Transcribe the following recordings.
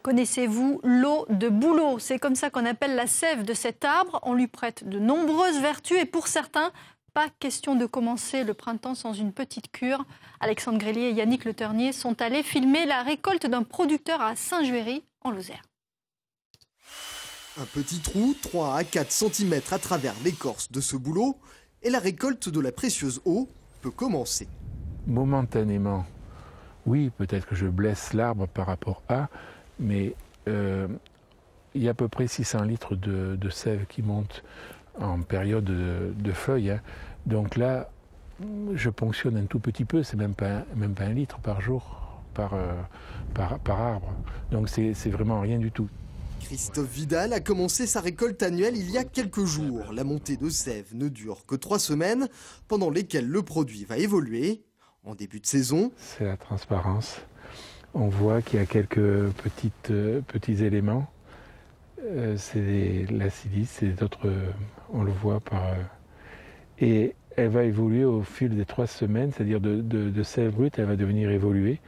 Connaissez-vous l'eau de bouleau? C'est comme ça qu'on appelle la sève de cet arbre. On lui prête de nombreuses vertus et pour certains, pas question de commencer le printemps sans une petite cure. Alexandre Grélier et Yannick Le Ternier sont allés filmer la récolte d'un producteur à Saint-Juéry, en Lozère. Un petit trou, 3 à 4 cm à travers l'écorce de ce bouleau, et la récolte de la précieuse eau peut commencer. Momentanément, oui, peut-être que je blesse l'arbre par rapport à, mais il y a à peu près 600 litres de sève qui montent en période de feuilles. Hein. Donc là, je ponctionne un tout petit peu, c'est même pas 1 litre par jour, par arbre. Donc c'est vraiment rien du tout. Christophe Vidal a commencé sa récolte annuelle il y a quelques jours. La montée de sève ne dure que 3 semaines, pendant lesquelles le produit va évoluer. En début de saison, c'est la transparence. On voit qu'il y a quelques petits éléments. C'est la silice, c'est d'autres, on le voit par... Et elle va évoluer au fil des 3 semaines, c'est-à-dire de sève brute, elle va devenir évoluée.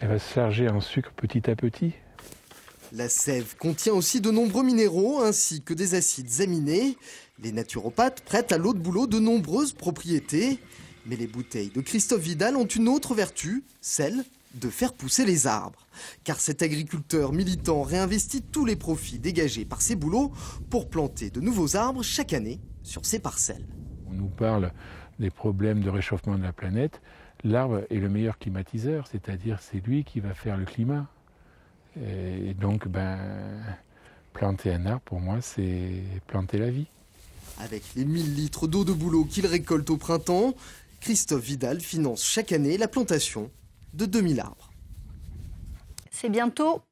Elle va se charger en sucre petit à petit. La sève contient aussi de nombreux minéraux ainsi que des acides aminés. Les naturopathes prêtent à l'eau de bouleau de nombreuses propriétés. Mais les bouteilles de Christophe Vidal ont une autre vertu, celle de faire pousser les arbres. Car cet agriculteur militant réinvestit tous les profits dégagés par ses bouleaux pour planter de nouveaux arbres chaque année sur ses parcelles. On nous parle des problèmes de réchauffement de la planète. L'arbre est le meilleur climatiseur, c'est-à-dire c'est lui qui va faire le climat. Et donc, planter un arbre, pour moi, c'est planter la vie. Avec les 1000 litres d'eau de bouleau qu'il récolte au printemps, Christophe Vidal finance chaque année la plantation de 2000 arbres. C'est bientôt